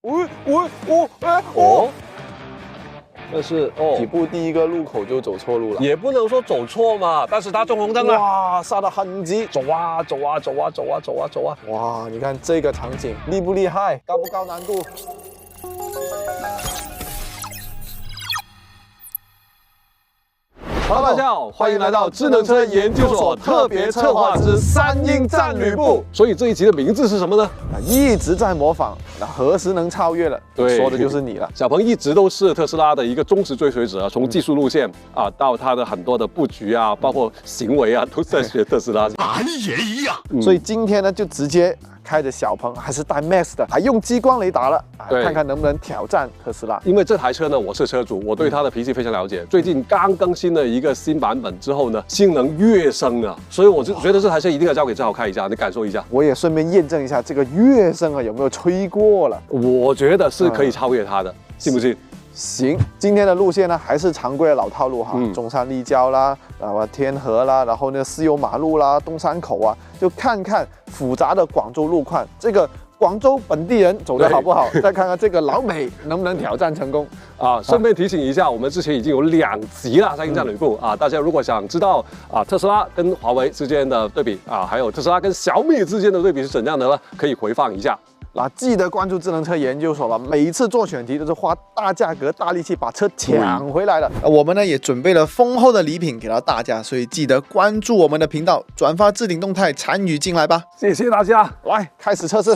哦，但是起步第一个路口就走错路了，也不能说走错嘛，但是他中红灯了，哇，刹得很急，走啊，哇，你看这个场景厉不厉害，高不高难度？ Hello， 大家好，欢迎来到智能车研究所特别策划之3英战吕布。所以这一集的名字是什么呢？一直在模仿，那何时能超越了？对，说的就是你了。小鹏一直都是特斯拉的一个忠实追随者，从技术路线啊到他的很多的布局啊，包括行为啊，都在学特斯拉。俺也一样。所以今天呢，就直接开着小鹏，还是带 Max 的，还用激光雷达了，看看能不能挑战特斯拉。因为这台车呢，我是车主，我对它的脾气非常了解。最近刚更新了一个新版本之后呢，性能跃升了，所以我就觉得这台车一定要交给志豪开一下，你感受一下。我也顺便验证一下这个跃升啊有没有吹过了。我觉得是可以超越它的，信不信？行，今天的路线呢还是常规的老套路哈，中山立交啦，然后天河啦，然后呢私有马路啦，东山口啊，就看看复杂的广州路况，这个广州本地人走得好不好，再看看这个老美能不能挑战成功啊。顺便提醒一下，我们之前已经有2集了3英战吕布啊，大家如果想知道啊特斯拉跟华为之间的对比啊，还有特斯拉跟小米之间的对比是怎样的呢？可以回放一下。 那记得关注智能车研究所了，每一次做选题都是花大价格、大力气把车抢回来的。我们呢也准备了丰厚的礼品给到大家，所以记得关注我们的频道，转发置顶动态，参与进来吧。谢谢大家，来开始测试。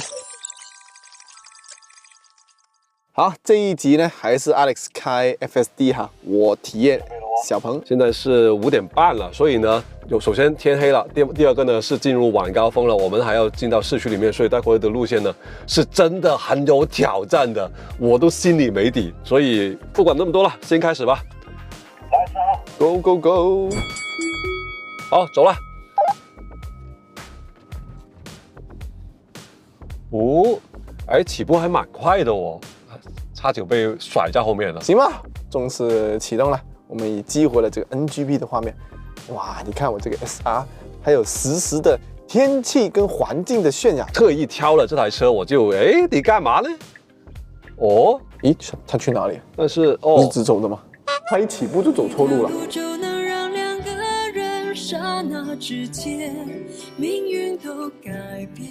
好，这一集呢还是 Alex 开 FSD 哈，我体验小鹏。现在是5点半了，所以呢，首先天黑了，第二个呢是进入晚高峰了，我们还要进到市区里面，所以待会儿的路线呢是真的很有挑战的，我都心里没底，所以不管那么多了，先开始吧。Go go go！ 好，走了。哦，哎，起步还蛮快的哦。 X9被甩在后面了，行吧，正式启动了，我们也激活了这个 NGP 的画面。哇，你看我这个 SR， 还有实时的天气跟环境的渲染。特意挑了这台车，我就哎，你干嘛呢？哦，咦，他去哪里？但是哦，不是直走的吗？他一起步就走错路了。就能让2个人刹那之间，命运都改变。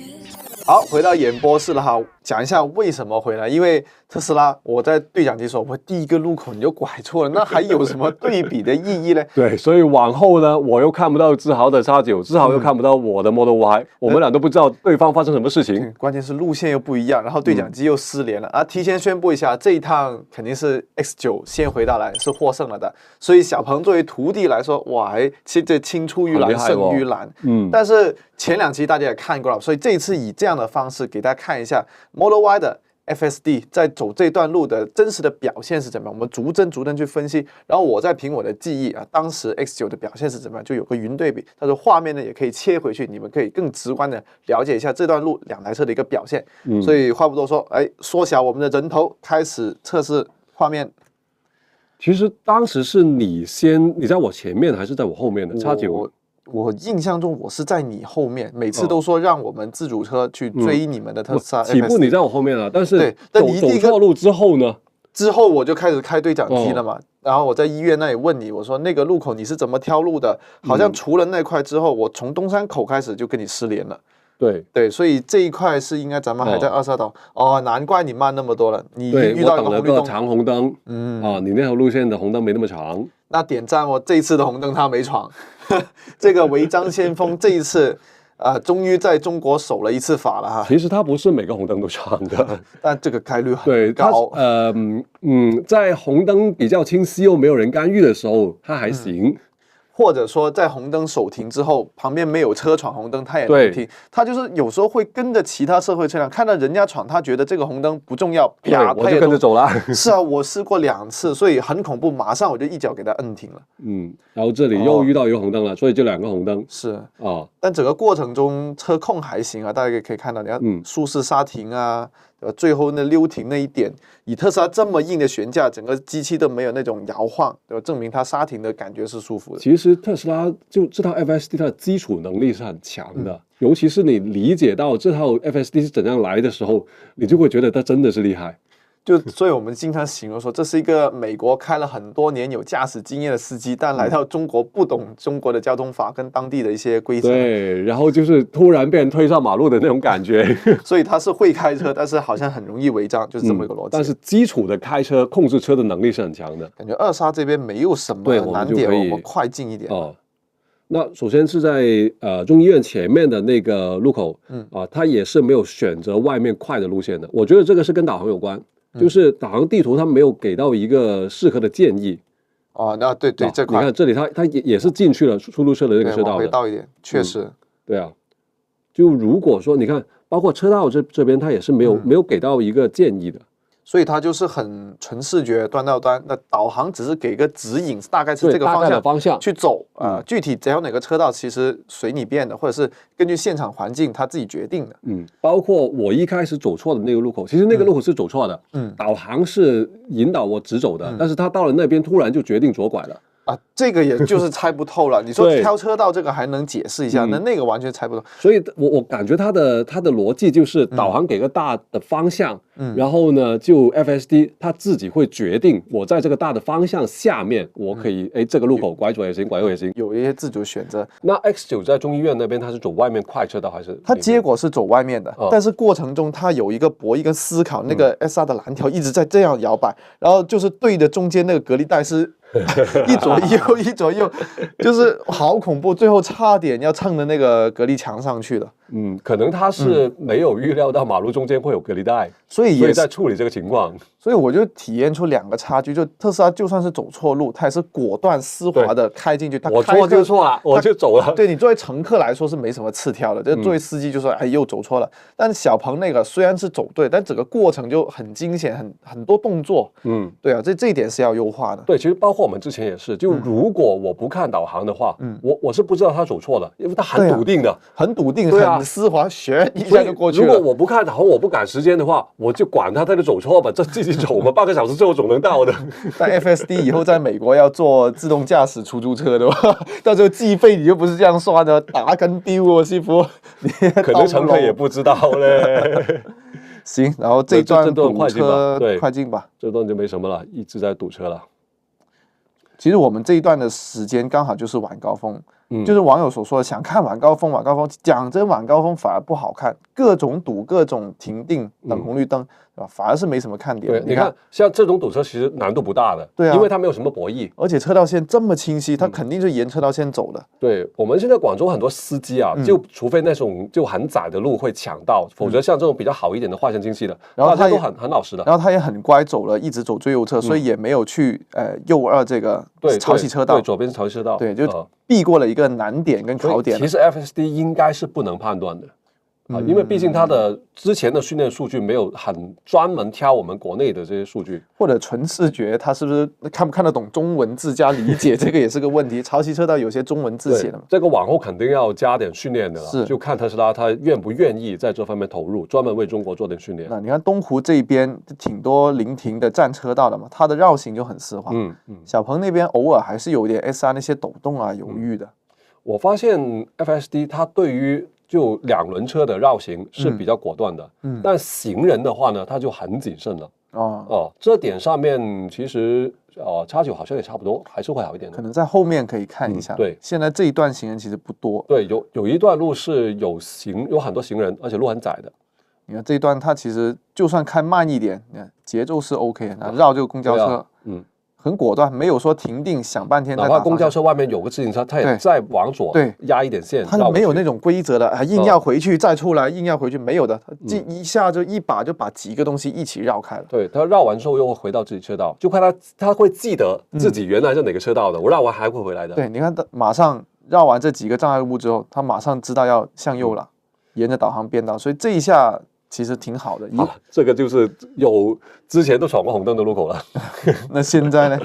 好，回到演播室了哈，讲一下为什么回来。因为特斯拉，我在对讲机说，我第一个路口你就拐错了，那还有什么对比的意义呢？对，所以往后呢，我又看不到志豪的X9，志豪又看不到我的 Model Y，我们俩都不知道对方发生什么事情。关键是路线又不一样，然后对讲机又失联了啊！提前宣布一下，这一趟肯定是 X9先回到来，是获胜了的。所以小鹏作为徒弟来说，哇，这青出于蓝胜于蓝。但是前2期大家也看过了，所以这一次以这样的方式给大家看一下 Model Y 的 FSD 在走这段路的真实的表现是怎么样，我们逐帧去分析，然后我再凭我的记忆啊，当时 X9 的表现是怎么样，就有个云对比，但是画面呢也可以切回去，你们可以更直观的了解一下这段路2台车的一个表现。所以话不多说，哎，缩小我们的人头，开始测试画面。其实当时是你在我前面还是在我后面的X9？我印象中我是在你后面，每次都说让我们自主车去追你们的特斯拉。起步你在我后面了，但是对，但你走错路之后呢？之后我就开始开对讲机了嘛，然后我在医院那里问你，我说那个路口你是怎么挑路的？好像除了那块之后，我从东山口开始就跟你失联了。对，所以这一块是应该咱们还在22道哦，难怪你慢那么多了，你遇到一个红绿灯，长红灯，你那条路线的红灯没那么长。那点赞哦，这一次的红灯他没闯。这个违章先锋这一次终于在中国守了一次法了哈。其实它不是每个红灯都闯的，但这个概率很高。在红灯比较清晰又没有人干预的时候，它还行。或者说在红灯手停之后，旁边没有车闯红灯，他也能停。他就是有时候会跟着其他社会车辆，看到人家闯，他觉得这个红灯不重要，啪，我就跟着走了。是啊，我试过2次，所以很恐怖，马上我就一脚给他摁停了。然后这里又遇到一个红灯了，所以就2个红灯。是啊，但整个过程中车控还行啊，大家可以看到，你看舒适刹停啊。最后那溜停那一点，以特斯拉这么硬的悬架，整个机器都没有那种摇晃，对吧？证明它刹停的感觉是舒服的。其实特斯拉就这套 FSD 它的基础能力是很强的，尤其是你理解到这套 FSD 是怎样来的时候，你就会觉得它真的是厉害。所以我们经常形容说，这是一个美国开了很多年有驾驶经验的司机，但来到中国不懂中国的交通法跟当地的一些规则，对，然后就是突然被人推上马路的那种感觉。所以他是会开车，但是好像很容易违章，就是这么一个逻辑。但是基础的开车控制车的能力是很强的。感觉二沙这边没有什么对，我难点，们就可以我们快进一点。哦。那首先是在中医院前面的那个路口，它也是没有选择外面快的路线的。我觉得这个是跟导航有关，就是导航地图它没有给到一个适合的建议。哦，那对，这块你看这里它也是进去了出租车的那个车道的，往回倒一点，确实。对啊，就如果说你看，包括车道这边它也是没有给到一个建议的。所以它就是很纯视觉端到端，那导航只是给个指引，大概是这个方向去走具体只有哪个车道其实随你便的，或者是根据现场环境他自己决定的。包括我一开始走错的那个路口，其实那个路口是走错的，导航是引导我直走的，但是他到了那边突然就决定左拐了。这个也就是猜不透了。你说挑车道这个还能解释一下，那个完全猜不透。所以我感觉它的逻辑就是导航给个大的方向，然后呢就 FSD 它自己会决定我在这个大的方向下面，我可以这个路口拐左也行，拐右也行，有一些自主选择。那 X9 在中医院那边它是走外面快车道还是？它结果是走外面的，但是过程中它有一个博弈跟思考，那个 SR 的蓝条一直在这样摇摆，然后就是对的中间那个隔离带是一左右，就是好恐怖，最后差点要蹭着那个隔离墙上去了。可能他是没有预料到马路中间会有隔离带，所以在处理这个情况。所以我就体验出两个差距，就特斯拉就算是走错路，它也是果断丝滑的开进去。我错就错了，我就走了。对，你作为乘客来说是没什么次跳的，就作为司机就说又走错了。但是小鹏那个虽然是走对，但整个过程就很惊险，很多动作。对啊，这一点是要优化的。对，其实包括我们之前也是，就如果我不看导航的话，我是不知道他走错的，因为他很笃定的，很笃定，对啊，很丝滑，旋一下就过去了。如果我不看导航，我不赶时间的话，我就管他就走错吧，这自己走嘛，半个小时之后总能到的。但 FSD 以后在美国要做自动驾驶出租车的话，到时候计费你就不是这样算的，打跟丢哦，师傅，可能乘客也不知道嘞。行，然后这段堵车快进吧，这段就没什么了，一直在堵车了。其实我们这一段的时间刚好就是晚高峰，就是网友所说的想看晚高峰，讲真晚高峰反而不好看，各种堵，各种停定，等红绿灯，对吧？反而是没什么看点。对，你看像这种堵车其实难度不大的，对啊，因为它没有什么博弈，而且车道线这么清晰，它肯定是沿车道线走的。对，我们现在广州很多司机啊，就除非那种就很窄的路会抢到，否则像这种比较好一点的划线清晰的，然后大家都很老实的。然后他也很乖，走了一直走最右侧，所以也没有去右二这个潮汐车道，对，左边是潮汐车道，对，就避过了一个难点跟考点。其实 FSD 应该是不能判断的。因为毕竟它的之前的训练数据没有很专门挑我们国内的这些数据，或者纯视觉，它是不是看不看得懂中文字加理解，这个也是个问题。潮汐车道有些中文字写的嘛，这个往后肯定要加点训练的了，是，就看特斯拉它愿不愿意在这方面投入，专门为中国做点训练。那你看东湖这边挺多临停的占车道的嘛，它的绕行就很丝滑。小鹏那边偶尔还是有点 SR 那些抖动啊、犹豫的。我发现 FSD 它对于就两轮车的绕行是比较果断的，但行人的话呢，它就很谨慎了。这点上面其实X9好像也差不多，还是会好一点的。可能在后面可以看一下。对，现在这一段行人其实不多。对，有一段路是有很多行人，而且路很窄的。你看这一段，它其实就算开慢一点，你看节奏是 OK 的，绕这个公交车，很果断，没有说停定想半天。哪怕公交车外面有个自行车，它也再往左压一点线，它没有那种规则的，硬要回去再出来，硬要回去，没有的，一下就一把就把几个东西一起绕开了。对，它绕完之后又会回到自己车道，就怕它会记得自己原来是哪个车道的，我绕完还会回来的。对，你看它马上绕完这几个障碍物之后，它马上知道要向右了，沿着导航变道，所以这一下其实挺好的。这个就是有之前都闯过红灯的路口了。那现在呢？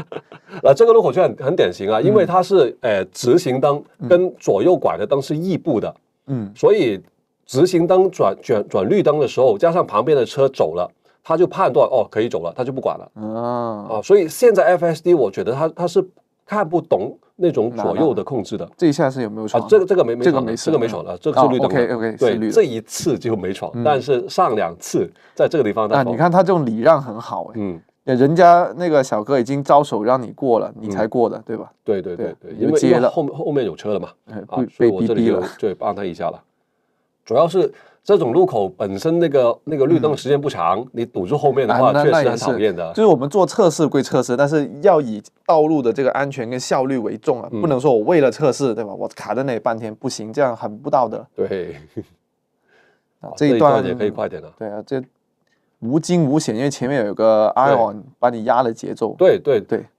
这个路口就很典型啊，因为它是直行灯跟左右拐的灯是异步的，所以直行灯转绿灯的时候，加上旁边的车走了，它就判断可以走了，它就不管了。所以现在 FSD 我觉得它是看不懂那种左右的控制的。这一下是有没有闯？这个没这个闯，这个没闯的，这个是绿灯的。OK， 对，这一次就没闯，但是上2次在这个地方他闯。你看他这种礼让很好人家那个小哥已经招手让你过了，你才过的，对吧？对，因为后面有车了嘛，所以我这里就帮他一下了。主要是这种路口本身那个绿灯时间不长，你堵住后面的话，确实很讨厌的。就是我们做测试归测试，但是要以道路的这个安全跟效率为重不能说我为了测试，对吧？我卡在那里半天不行，这样很不道德。对，这一段也可以快点了。对啊，这无惊无险，因为前面有个 Ion 把你压了节奏。对，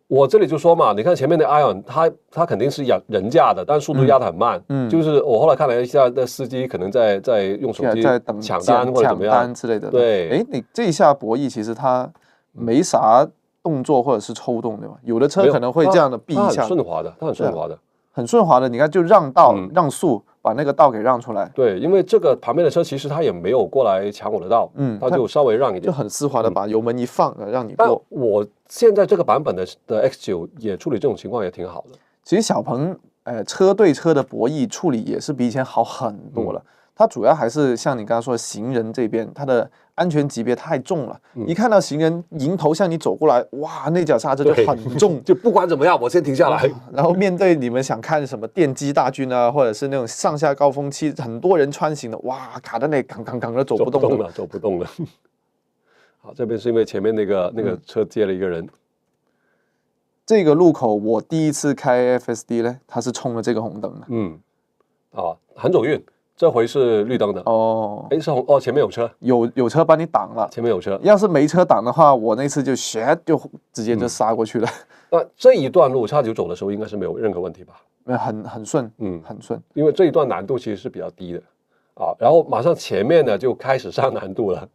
我这里就说嘛，你看前面的 Ion， 他肯定是人驾的，但速度压得很慢。就是我后来看了一下，那司机可能在用手机在等抢单或者怎么样之类的。对，你这一下博弈其实他没啥动作或者是抽动，对吧？有的车可能会这样的避一下。他很顺滑的，很顺滑的。你看，就让道让速，把那个道给让出来。对，因为这个旁边的车其实他也没有过来抢我的道，他就稍微让一点，就很丝滑的把油门一放，让你过。我现在这个版本的 X9也处理这种情况也挺好的。其实小鹏车对车的博弈处理也是比以前好很多了。它主要还是像你刚刚说，行人这边它的安全级别太重了。一看到行人迎头向你走过来，哇，那脚刹车就很重，就不管怎么样，我先停下来。然后面对你们想看什么电机大军啊，或者是那种上下高峰期，很多人穿行的，哇，卡在那里，扛的走不动了，走不动了。好，这边是因为前面那个车接了一个人。这个路口我第一次开 FSD 呢，它是冲了这个红灯的。很走运。这回是绿灯的是红前面有车，有车帮你挡了，前面有车。要是没车挡的话，我那次就直接就杀过去了。那这一段路叉9走的时候应该是没有任何问题吧？很顺，很顺，因为这一段难度其实是比较低的然后马上前面呢就开始上难度了。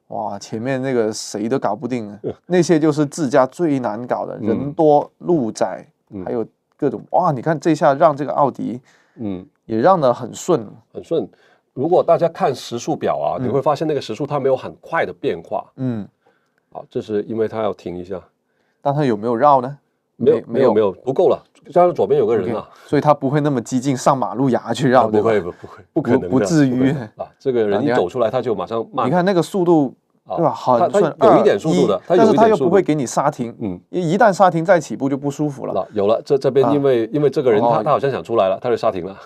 哇，前面那个谁都搞不定了，那些就是自驾最难搞的，人多路窄，还有各种哇，你看这下让这个奥迪，也让得很顺。如果大家看时速表你会发现那个时速它没有很快的变化。这是因为它要停一下。但它有没有绕呢？没有，不够了。加上左边有个人所以它不会那么激进上马路牙去绕。不会，不可能的，不至于这个人一走出来他就马上慢。你看那个速度，对吧？很顺，有一点速度的，但是他又不会给你刹停。一旦刹停再起步就不舒服了。有了，这边因为这个人他好像想出来了，他就刹停了。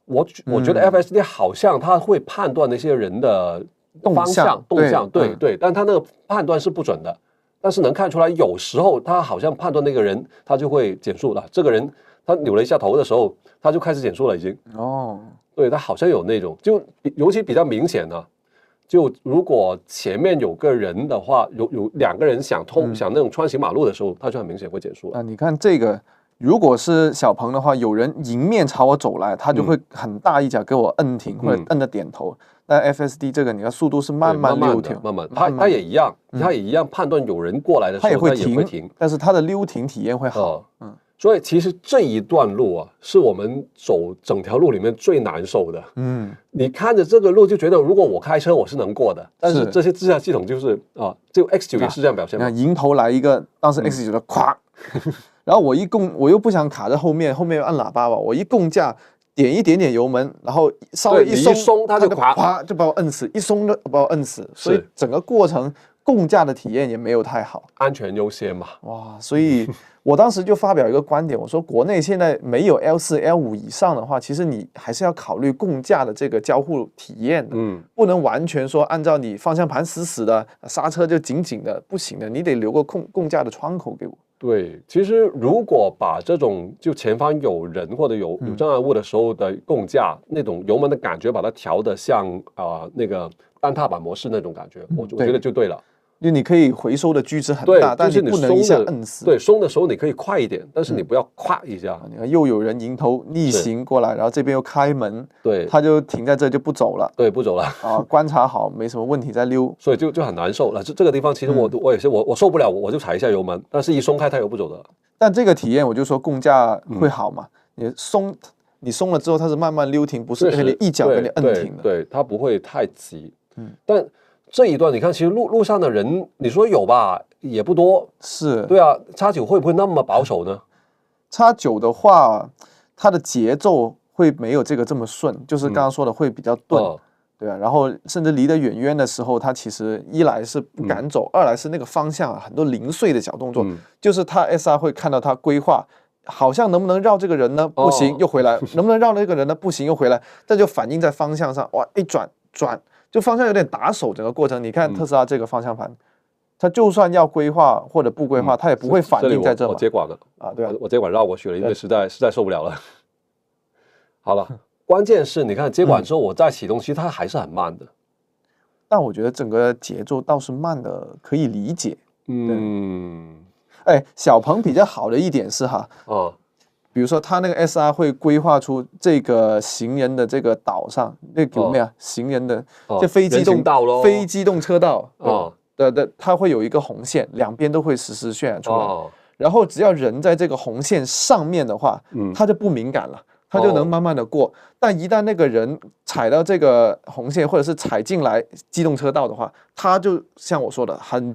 我觉得 FSD 好像他会判断那些人的方向动向，对，但他那个判断是不准的。但是能看出来，有时候他好像判断那个人，他就会减速了。这个人他扭了一下头的时候，他就开始减速了，已经。对，他好像有那种，就尤其比较明显就如果前面有个人的话，有2个人想那种穿行马路的时候，他就很明显会减速了。你看这个。如果是小鹏的话，有人迎面朝我走来，他就会很大一脚给我摁停或者摁着点头。但 FSD 这个，你看速度是慢慢溜停，慢慢，他也一样，他也一样判断有人过来的时候，他也会停，但是他的溜停体验会好。所以其实这一段路是我们走整条路里面最难受的。你看着这个路就觉得，如果我开车我是能过的，但是这些自驾系统就是就 X9 也是这样表现嘛。迎头来一个，当时 X9 的咵。然后我又不想卡在后面按喇叭吧，我一共驾点一点点油门，然后稍微一松它就咵就把我摁死，一松就把我摁死，所以整个过程共驾的体验也没有太好。安全优先嘛。哇，所以我当时就发表一个观点，我说国内现在没有 L4、L5 以上的话，其实你还是要考虑共驾的这个交互体验的，不能完全说按照你方向盘死死的，刹车就紧紧的，不行的，你得留个共驾的窗口给我。对，其实如果把这种就前方有人或者有障碍物的时候的共驾那种油门的感觉，把它调得像那个单踏板模式那种感觉，我觉得就对了。就你可以回收的距值很大，但是你不能一下摁死。对，松的时候你可以快一点，但是你不要咵一下。你看又有人迎头逆行过来，然后这边又开门，对，他就停在这就不走了。对，不走了观察好没什么问题再溜，所以就很难受了。这个地方其实我也是我受不了，我就踩一下油门，但是一松开它又不走的。但这个体验我就说共驾会好嘛，你松了之后它是慢慢溜停，不是给你一脚给你摁停的。对，它不会太急。但这一段你看，其实路上的人，你说有吧？也不多。是，对啊，X9会不会那么保守呢？X9的话，它的节奏会没有这个这么顺，就是刚刚说的会比较钝。对啊，然后甚至离得远远的时候，他其实一来是不敢走，二来是那个方向啊，很多零碎的小动作，就是他 SR 会看到他规划，好像能不能绕这个人呢？不行，又回来，能不能绕那个人呢？不行，又回来，这就反映在方向上，哇，一转，就方向有点打手，整个过程，你看特斯拉这个方向盘，它就算要规划或者不规划，它也不会反映在这嘛。我接管了啊，对啊，我接管绕过去了，因为实在受不了了。好了。关键是你看接管之后，我再启动，其实它还是很慢的。但我觉得整个节奏倒是慢的，可以理解。小鹏比较好的一点是哈，比如说他那个 SR 会规划出这个行人的这个岛上，那有没有行人的这非机动车道它会有一个红线，两边都会实时渲染出来。然后只要人在这个红线上面的话，它就不敏感了。他就能慢慢的过，但一旦那个人踩到这个红线，或者是踩进来机动车道的话，他就像我说的，很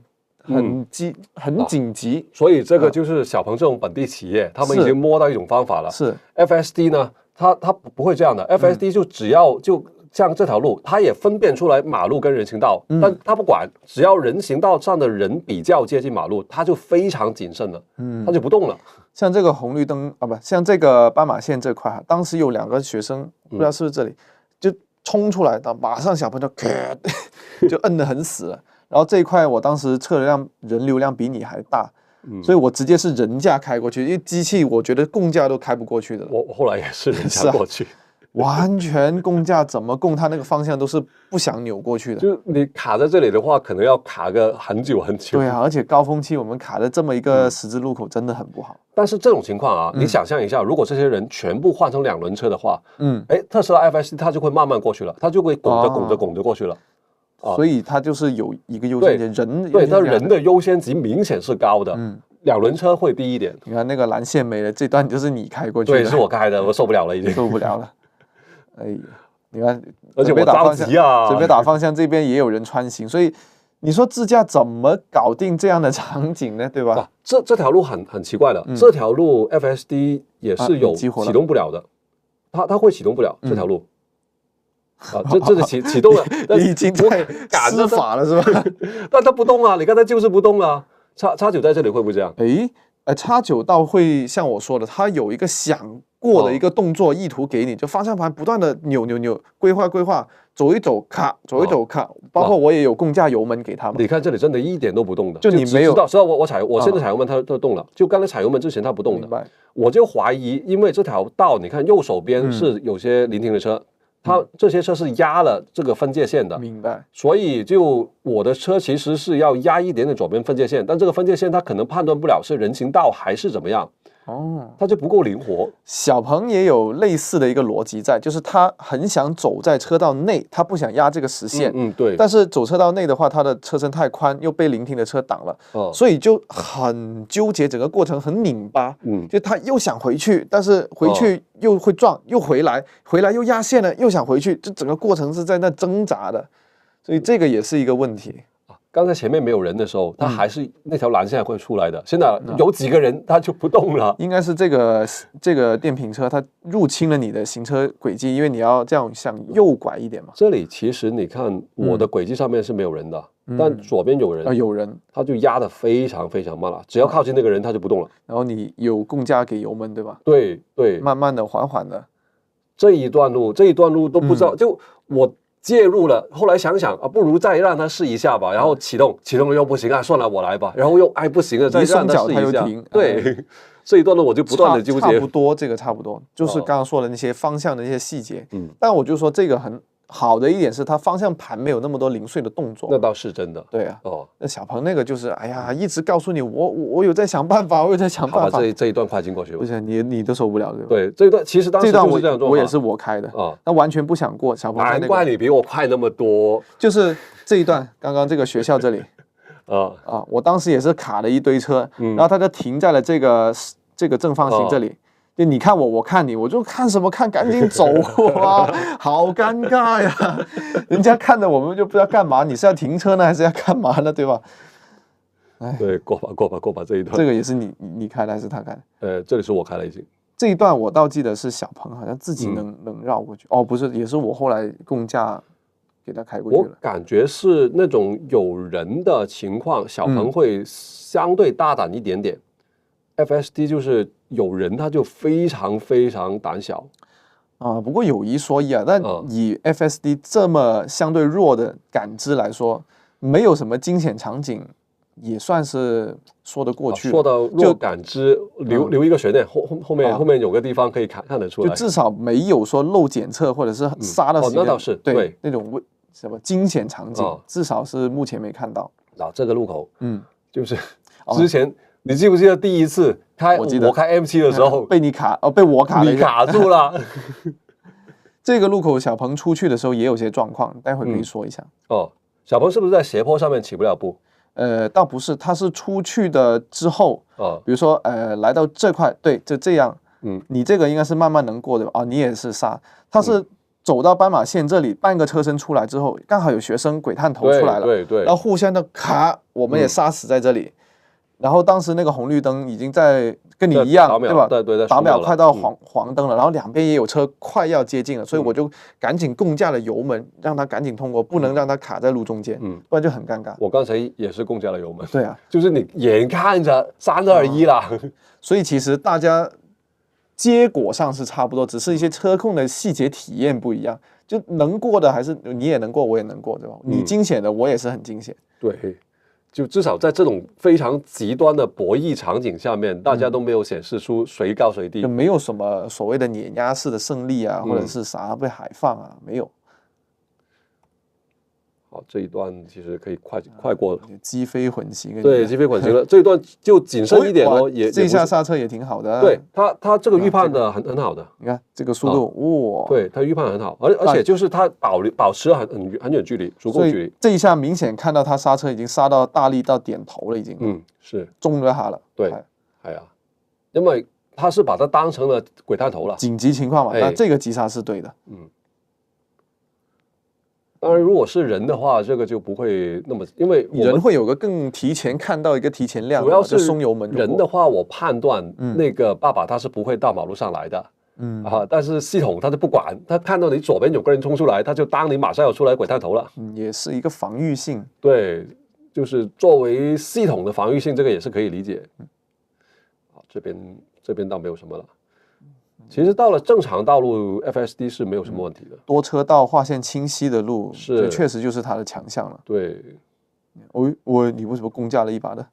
紧急。所以这个就是小鹏这种本地企业，他们已经摸到一种方法了。是 FSD 呢，它不会这样的 ，FSD 就只要就像这条路，它也分辨出来马路跟人行道，但它不管，只要人行道上的人比较接近马路，它就非常谨慎了，它就不动了。像这个红绿灯啊，不像这个斑马线这块，当时有2个学生，不知道是不是这里，就冲出来的，马上小鹏就摁得很死了。然后这一块我当时人流量比你还大，所以我直接是人架开过去，因为机器我觉得共架都开不过去的。我后来也是人架过去。完全共架怎么共，它那个方向都是不想扭过去的。就你卡在这里的话，可能要卡个很久很久。对啊，而且高峰期我们卡在这么一个十字路口，真的很不好。但是这种情况啊，你想象一下，如果这些人全部换成2轮车的话，特斯拉 FSD 它就会慢慢过去了，它就会拱着过去了。所以它就是有一个优先级，它人的优先级明显是高的。2轮车会低一点。你看那个蓝线没了，这段就是你开过去的。对，是我开的，我受不了了，已经受不了了。哎呀，你看，而且我着急啊，准备打方向，这边也有人穿行，所以你说自驾怎么搞定这样的场景呢？对吧？这条路很奇怪的，这条路 FSD 也是有启动不了的，它会启动不了这条路。这启动了，已经在施法了是吧？但它不动啊，你看它就是不动啊。X9在这里会不会这样？X9倒会像我说的，它有一个想过的一个动作意图给你，就方向盘不断的扭，规划，走一走卡，包括我也有共驾油门给他们。你看这里真的一点都不动的，就你没有知道我现在踩油门它动了，就刚才踩油门之前它不动的。我就怀疑，因为这条道你看右手边是有些临停的车。它这些车是压了这个分界线的，明白。所以就我的车其实是要压一点点左边分界线，但这个分界线它可能判断不了是人行道还是怎么样，它就不够灵活。小鹏也有类似的一个逻辑在，就是他很想走在车道内，他不想压这个实线，对。但是走车道内的话，他的车身太宽，又被临停的车挡了，所以就很纠结，整个过程很拧巴，就他又想回去，但是回去又会撞，又回来又压线了，又想回去，这整个过程是在那挣扎的，所以这个也是一个问题。刚才前面没有人的时候，它还是那条蓝线会出来的。现在有几个人，它就不动了。应该是这个电瓶车它入侵了你的行车轨迹，因为你要这样向右拐一点嘛。这里其实你看我的轨迹上面是没有人的，但左边有人有人，它就压得非常非常慢了。只要靠近那个人，它就不动了。然后你有共驾给油门，对吧？对，慢慢的、缓缓的。这一段路都不知道，就我。介入了，后来想想不如再让他试一下吧。然后启动了又不行啊，算了，我来吧。然后又不行了，再让他试一下。对，这一段呢我就不断的纠结。这个差不多，就是刚刚说的那些方向的那些细节。但我就说这个很好的一点是，它方向盘没有那么多零碎的动作。那倒是真的。对啊。那小鹏那个就是，哎呀，一直告诉你我有在想办法，我有在想办法。好吧，这一段快进过去吧。不是你都受不了，对吧？对，这一段其实当时就是这样做法。我也是我开的那完全不想过小鹏。难怪你比我快那么多。就是这一段，刚刚这个学校这里，我当时也是卡了一堆车，然后他就停在了这个正方形这里。就你看我看你，我就看什么看，赶紧走啊！好尴尬呀，人家看着我们就不知道干嘛，你是要停车呢，还是要干嘛呢，对吧？对，过吧这一段。这个也是你开的还是他开的？这里是我开了已经。这一段我倒记得是小鹏好像自己能绕过去。哦，不是，也是我后来共驾给他开过去我了。感觉是那种有人的情况，小鹏会相对大胆一点点。FSD 就是有人，他就非常非常胆小。不过有一说一啊，但以 FSD 这么相对弱的感知来说，没有什么惊险场景，也算是说得过去。说到弱感知，留一个悬念，后面有个地方可以看得出来，就至少没有说漏检测或者是刹到那倒是对那种什么惊险场景，至少是目前没看到。这个路口，就是之前你记不记得第一次我开 M7 的时候被我卡了，你卡住了。这个路口小鹏出去的时候也有些状况，待会可以说一下。小鹏是不是在斜坡上面起不了步？倒不是，他是出去的之后，比如说来到这块，对，就这样，你这个应该是慢慢能过的吧？你也是刹，他是走到斑马线这里，半个车身出来之后，刚好有学生鬼探头出来了，对，然后互相的卡，我们也刹死在这里。然后当时那个红绿灯已经在跟你一样，对吧？对，打秒快到黄灯了，然后两边也有车快要接近了，所以我就赶紧共驾了油门，让他赶紧通过，不能让他卡在路中间，不然就很尴尬。我刚才也是共驾了油门，对啊，就是你眼看着3、2、1啦，所以其实大家结果上是差不多，只是一些车控的细节体验不一样，就能过的还是你也能过，我也能过，对吧？你惊险的，我也是很惊险，对。就至少在这种非常极端的博弈场景下面，大家都没有显示出谁高谁低，就没有什么所谓的碾压式的胜利啊，或者是啥被海放啊，没有。好，这一段其实可以快过了。机飞混行，对，机飞混行了，这一段就谨慎一点哦，也这下刹车也挺好的。对他这个预判的很好的，你看这个速度，哇，对他预判很好，而且就是他保持了很远距离，足够距离。这一下明显看到他刹车已经刹到大力到点头了，已经，是中了他了。对，因为他是把它当成了鬼探头了，紧急情况嘛，那这个急刹是对的。当然，如果是人的话，这个就不会那么，因为人会有个更提前看到一个提前量，主要是松油门。人的话，我判断那个爸爸他是不会到马路上来的，但是系统他就不管，他看到你左边有个人冲出来，他就当你马上要出来鬼探头了。也是一个防御性。对，就是作为系统的防御性，这个也是可以理解。好，这边倒没有什么了。其实到了正常道路 ，FSD 是没有什么问题的。多车道划线清晰的路，是确实就是它的强项了。对，你为什么共驾了一把的？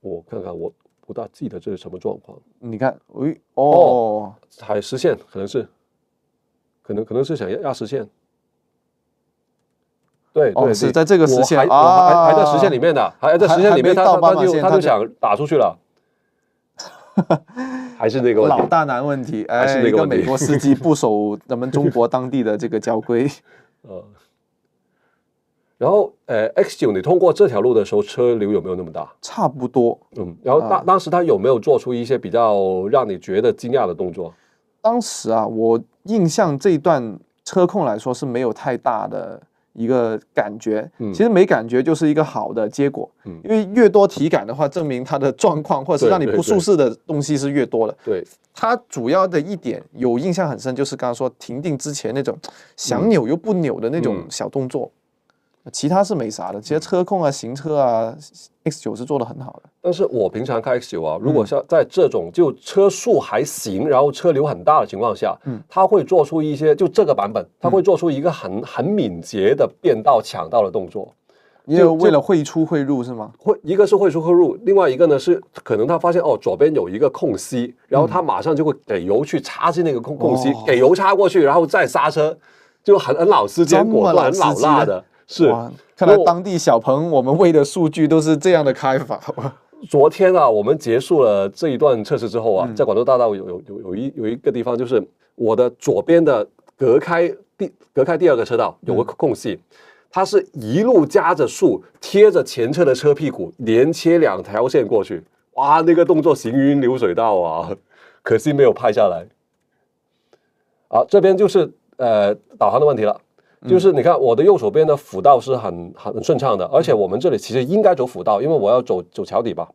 我看看，我不大记得这是什么状况。你看，还实线，可能是想压实线。对，是在这个实线还在实线里面的，还在实线里面，他就想打出去了。还是那个问题，老大难问题，还是那个问题。一个美国司机不守咱们中国当地的这个交规。然后X9你通过这条路的时候，车流有没有那么大？差不多。然后当时他有没有做出一些比较让你觉得惊讶的动作？当时啊，我印象这一段车控来说是没有太大的一个感觉，其实没感觉就是一个好的结果，因为越多体感的话，证明它的状况或者是让你不舒适的东西是越多的。对，它主要的一点有印象很深，就是刚刚说停定之前那种想扭又不扭的那种小动作，其他是没啥的。其实车控啊、行车啊 ，X9是做得很好的。但是我平常开 X9啊，如果像在这种就车速还行，然后车流很大的情况下，它会做出一些就这个版本，它会做出一个很敏捷的变道抢道的动作。因为为了会出会入是吗？一个是会出会入，另外一个呢是可能他发现左边有一个空隙，然后他马上就会给油去插进那个空隙，给油插过去，然后再刹车，就很老司机，果断，很老辣的。是，看来当地小鹏我们喂的数据都是这样的开法。昨天啊，我们结束了这一段测试之后啊，在广州大道有一个地方，就是我的左边的隔开第二个车道有个空隙，它是一路加着速，贴着前车的车屁股，连切2条线过去，哇，那个动作行云流水道啊，可惜没有拍下来。这边就是导航的问题了。就是你看我的右手边的辅道是很顺畅的，而且我们这里其实应该走辅道，因为我要走桥底吧，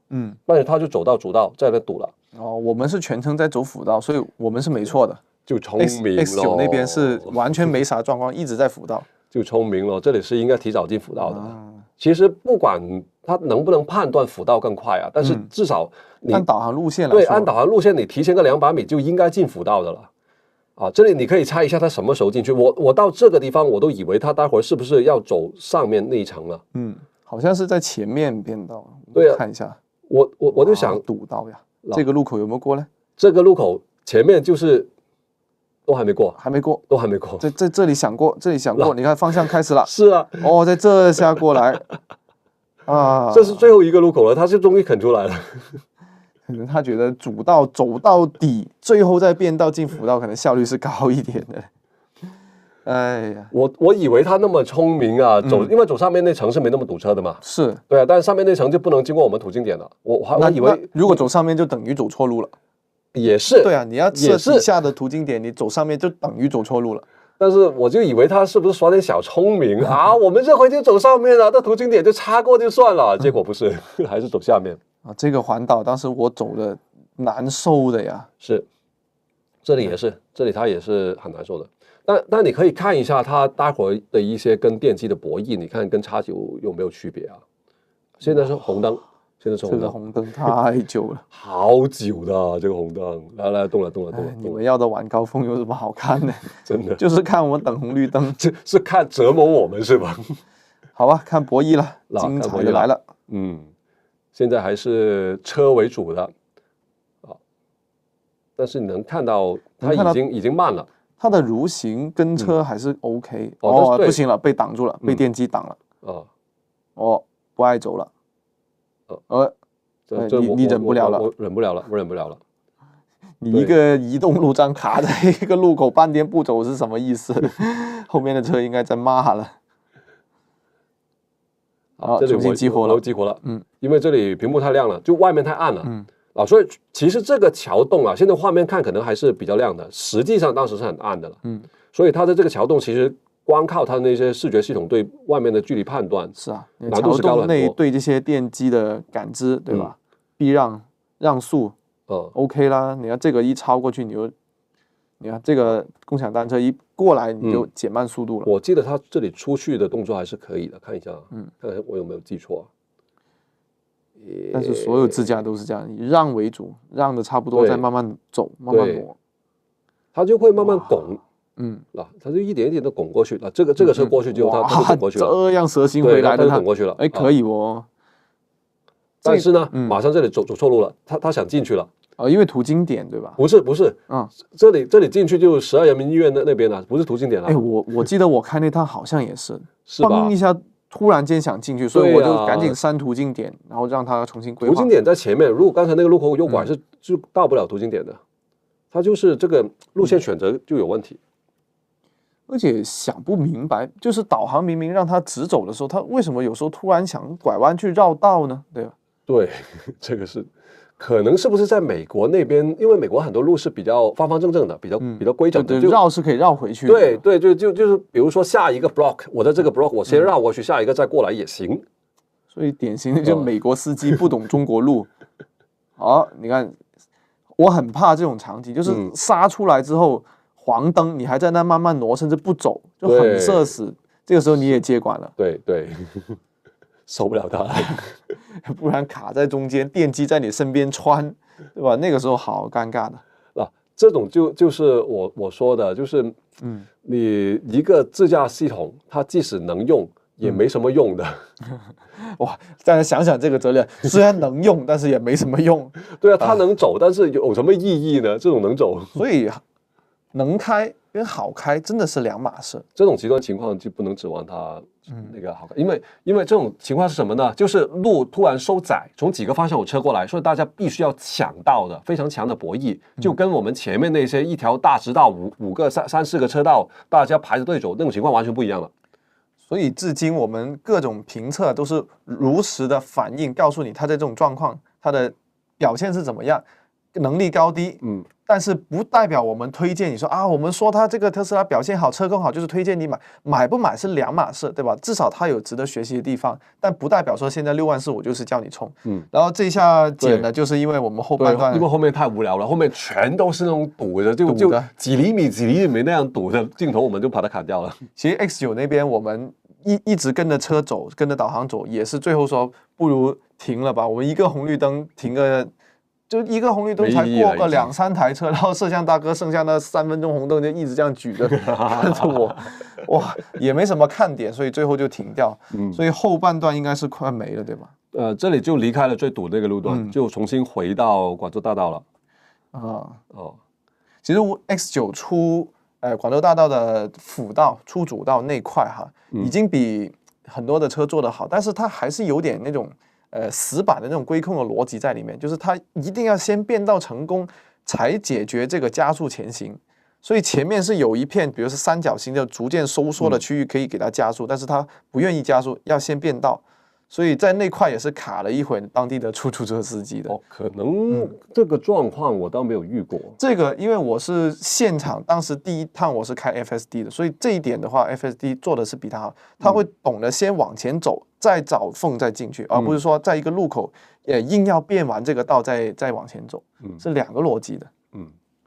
但是他就走到主道，在那堵了。哦，我们是全程在走辅道，所以我们是没错的。就聪明了。X9 那边是完全没啥状况，一直在辅道。就聪明了，这里是应该提早进辅道的。其实不管他能不能判断辅道更快啊，但是至少你按导航路线来说，对，按导航路线你提前个200米就应该进辅道的了。这里你可以猜一下他什么时候进去。我到这个地方我都以为他待会儿是不是要走上面那一层了。好像是在前面变道。对啊，看一下。我就想堵到呀，这个路口有没有过呢？这个路口前面就是都还没过，都还没过。这里想过，你看方向开始了。是啊，哦，在这下过来啊，这是最后一个路口了，他就终于肯出来了。可能他觉得主道走到底，最后再变道进辅道，可能效率是高一点的。哎呀，我以为他那么聪明啊，因为走上面那层是没那么堵车的嘛。是，对啊，但是上面那层就不能经过我们途经点了。我以为如果走上面就等于走错路了。也是，对啊，你要设底下的途经点，你走上面就等于走错路了。但是我就以为他是不是耍点小聪明啊？我们这回就走上面了，这途经点就插过就算了。结果不是，还是走下面啊。这个环岛当时我走的难受的呀。是，这里也是，这里它也是很难受的。但你可以看一下它待会儿的一些跟电机的博弈，你看跟X9有没有区别啊？现在是红灯。现在是红灯，这个红灯太久了，好久的这个红灯，来动了。你们要的晚高峰有什么好看的？真的就是看我们等红绿灯，是看折磨我们是吧？好吧，看博弈了，精彩的来了。现在还是车为主的但是你能看到它已经慢了，它的蠕行跟车还是 OK。不行了，被挡住了，被电机挡了。不爱走了。你忍不了了，我忍不了了。你一个移动路障卡在一个路口半天不走是什么意思？后面的车应该在骂了。这里重新激活了，激活了。因为这里屏幕太亮了，就外面太暗了。所以其实这个桥洞啊，现在画面看可能还是比较亮的，实际上当时是很暗的了。所以它的这个桥洞其实光靠它那些视觉系统对外面的距离判断是啊，难度是高了很多。桥洞内对这些电机的感知，对吧？避让速，OK 啦。你看这个一超过去，你看这个共享单车一过来，你就减慢速度了。我记得它这里出去的动作还是可以的，看一下，看看我有没有记错。但是所有自驾都是这样，以让为主，让的差不多再慢慢走，慢慢挪，它就会慢慢拱。它就一点一点的拱过去了。这个车过去之后，它就拱过去了。这样蛇形回来的，它就拱过去了。可以哦。但是呢，马上这里走错路了，他想进去了。因为途经点对吧？不是，这里进去就12人民医院那边了，不是途经点了。我记得我开那趟好像也是，是吧？嘣一下，突然间想进去，所以我就赶紧删途经点，然后让他重新规划。途经点在前面，如果刚才那个路口右拐就到不了途经点的，它就是这个路线选择就有问题。而且想不明白，就是导航明明让他直走的时候，他为什么有时候突然想拐弯去绕道呢？对吧？对，这个是可能是不是在美国那边？因为美国很多路是比较方方正正的，比较规整的，就绕是可以绕回去的。对，就是比如说下一个 block， 我在这个 block 我先绕过去，下一个再过来也行。所以典型的就美国司机不懂中国路。你看，我很怕这种场景，就是刹出来之后。黄灯，你还在那慢慢挪，甚至不走，就很社死。这个时候你也接管了，对，受不了他，不然卡在中间，电机在你身边穿，对吧？那个时候好尴尬的。这种就是我说的，就是你一个自驾系统，它即使能用，也没什么用的。哇，大家想想这个责任，虽然能用，但是也没什么用。对啊，它能走，但是有什么意义呢？这种能走，所以。能开跟好开真的是两码事，这种极端情况就不能指望它那个好开，因为这种情况是什么呢？就是路突然收窄，从几个方向有车过来，所以大家必须要抢道的，非常强的博弈，就跟我们前面那些一条大直道五个三四个车道，大家排着队走那种情况完全不一样了。所以至今我们各种评测都是如实的反映，告诉你他在这种状况他的表现是怎么样。能力高低，但是不代表我们推荐你说啊，我们说它这个特斯拉表现好，车更好，就是推荐你买，买不买是两码事，对吧？至少它有值得学习的地方，但不代表说现在64000我就是叫你冲。然后这一下减的就是因为我们后半段，因为后面太无聊了，后面全都是那种堵的，就几厘米那样堵的镜头，我们就把它砍掉了。其实 X9那边我们一直跟着车走，跟着导航走，也是最后说不如停了吧，我们一个红绿灯停个。就一个红绿灯才过个2-3台车，然后摄像大哥剩下那3分钟红灯就一直这样举着看着我，哇，也没什么看点，所以最后就停掉。所以后半段应该是快没了，对吧？这里就离开了最堵那个路段，就重新回到广州大道了。其实X9出广州大道的辅道出主道那块哈，已经比很多的车做得好，但是它还是有点那种。死板的那种规控的逻辑在里面，就是它一定要先变道成功，才解决这个加速前行。所以前面是有一片，比如是三角形的逐渐收缩的区域，可以给它加速，但是它不愿意加速，要先变道。所以在那块也是卡了一会当地的出租车司机的。可能这个状况我倒没有遇过。这个因为我是现场，当时第一趟我是开 FSD 的，所以这一点的话 ，FSD 做的是比他好，他会懂得先往前走，再找缝再进去，而不是说在一个路口也硬要变完这个道再往前走，是两个逻辑的。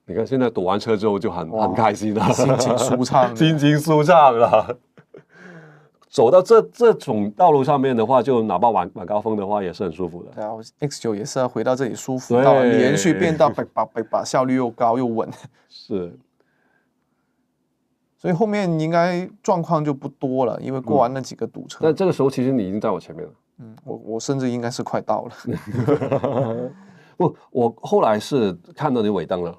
你看现在堵完车之后就很开心了，心情舒畅，心情舒畅了。走到这种道路上面的话，就哪怕晚高峰的话，也是很舒服的。对啊 ，X9也是要回到这里舒服到连续变道，把效率又高又稳。是，所以后面应该状况就不多了，因为过完那几个堵车。但这个时候其实你已经在我前面了。我甚至应该是快到了。不，我后来是看到你尾灯了。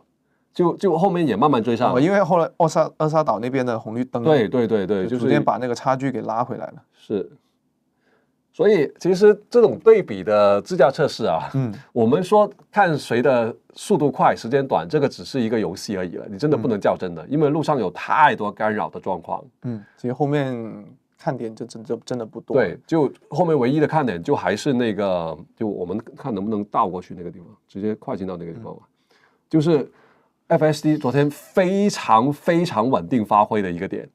就后面也慢慢追上了，因为后来二沙岛那边的红绿灯，对，就逐渐把那个差距给拉回来了。是，所以其实这种对比的自驾测试啊，我们说看谁的速度快、时间短，这个只是一个游戏而已了，你真的不能较真的，因为路上有太多干扰的状况。其实后面看点就真的不多。对，就后面唯一的看点就还是那个，就我们看能不能倒过去那个地方，直接快进到那个地方吧，就是。FSD 昨天非常稳定发挥的一个点，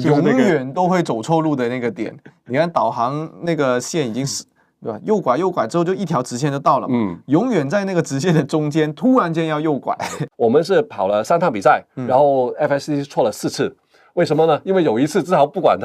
永远都会走错路的那个点。你看导航那个线已经是对吧？右拐之后就一条直线就到了嘛。永远在那个直线的中间，突然间要右拐。我们是跑了3趟比赛，然后 FSD 错了4次，为什么呢？因为有一次至少不管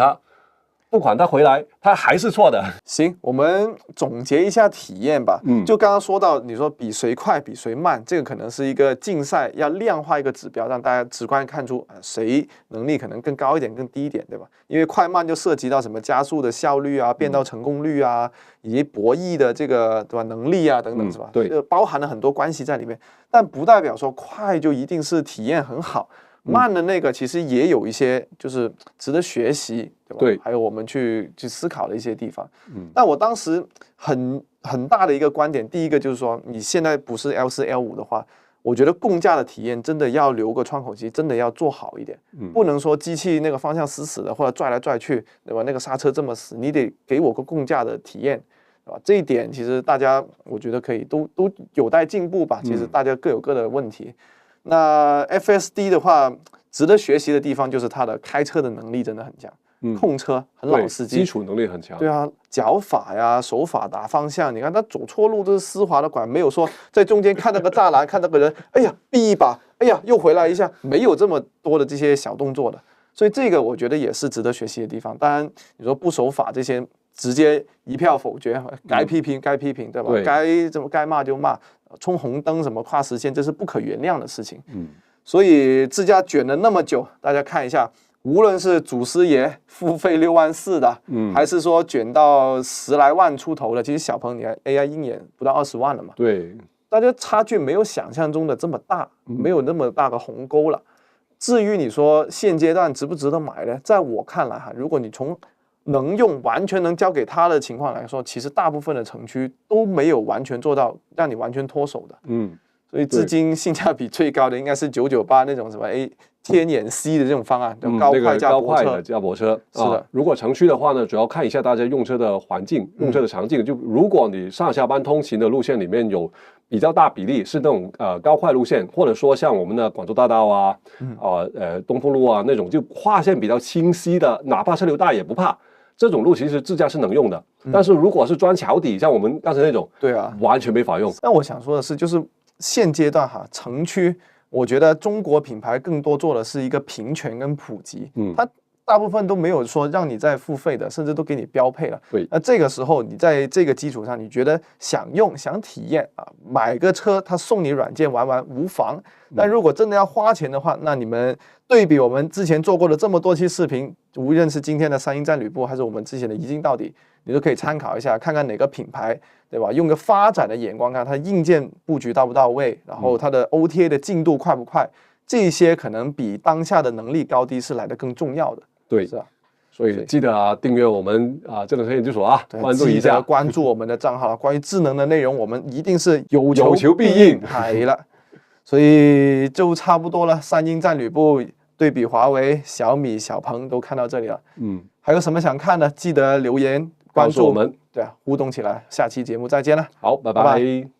他回来，他还是错的。行，我们总结一下体验吧。就刚刚说到，你说比谁快比谁慢，这个可能是一个竞赛，要量化一个指标，让大家直观看出谁能力可能更高一点、更低一点，对吧？因为快慢就涉及到什么加速的效率啊、变道成功率啊，以及博弈的这个对吧能力啊等等，是吧？对，包含了很多关系在里面，但不代表说快就一定是体验很好。慢的那个其实也有一些就是值得学习，对吧？对，还有我们去思考的一些地方。但我当时很大的一个观点，第一个就是说，你现在不是 L4、L5 的话，我觉得共驾的体验真的要留个窗口期，真的要做好一点，不能说机器那个方向死死的，或者拽来拽去，对吧？那个刹车这么死，你得给我个共驾的体验，对吧？这一点其实大家我觉得可以都有待进步吧。其实大家各有各的问题。那 FSD 的话，值得学习的地方就是它的开车的能力真的很强，控车很老司机，基础能力很强。对啊，脚法呀、手法、打方向，你看他走错路都是丝滑的拐，没有说在中间看那个栅栏，看那个人，哎呀避一把，哎呀又回来一下，没有这么多的这些小动作的，所以这个我觉得也是值得学习的地方。当然，你说不守法这些，直接一票否决，该批评，对吧？该骂就骂。冲红灯什么跨时线，这是不可原谅的事情。所以自驾卷了那么久，大家看一下，无论是祖师爷付费64000的，还是说卷到10来万出头的，其实小鹏你看 AI 鹰眼不到20万了嘛，对，大家差距没有想象中的这么大，没有那么大的鸿沟了。至于你说现阶段值不值得买呢？在我看来哈，如果你从能用完全能交给他的情况来说，其实大部分的城区都没有完全做到让你完全脱手的。所以至今性价比最高的应该是998那种什么天眼 C 的这种方案，高快加泊车。的加泊车是的。如果城区的话呢，主要看一下大家用车的环境、用车的场景。就如果你上下班通勤的路线里面有比较大比例是那种高快路线，或者说像我们的广州大道啊、东风路啊那种就划线比较清晰的，哪怕车流大也不怕。这种路其实自驾是能用的，但是如果是钻桥底，像我们刚才那种，对啊，完全没法用。那我想说的是，就是现阶段城区，我觉得中国品牌更多做的是一个平权跟普及，它大部分都没有说让你再付费的，甚至都给你标配了。对，那这个时候你在这个基础上，你觉得想用、想体验买个车，它送你软件玩玩无妨。但如果真的要花钱的话，那你们对比我们之前做过的这么多期视频，无论是今天的三英战吕布，还是我们之前的一镜到底，你都可以参考一下，看看哪个品牌，对吧？用个发展的眼光看它硬件布局到不到位，然后它的 OTA 的进度快不快，这些可能比当下的能力高低是来得更重要的。对，是吧？所以记得订阅我们智能车研究所啊，关注一下，关注我们的账号。关于智能的内容，我们一定是有求必应。係啦，所以就差不多了。三英战吕布对比华为、小米、小鹏都看到这里了。还有什么想看的，记得留言关注我们，对互动起来。下期节目再见了，好，拜拜。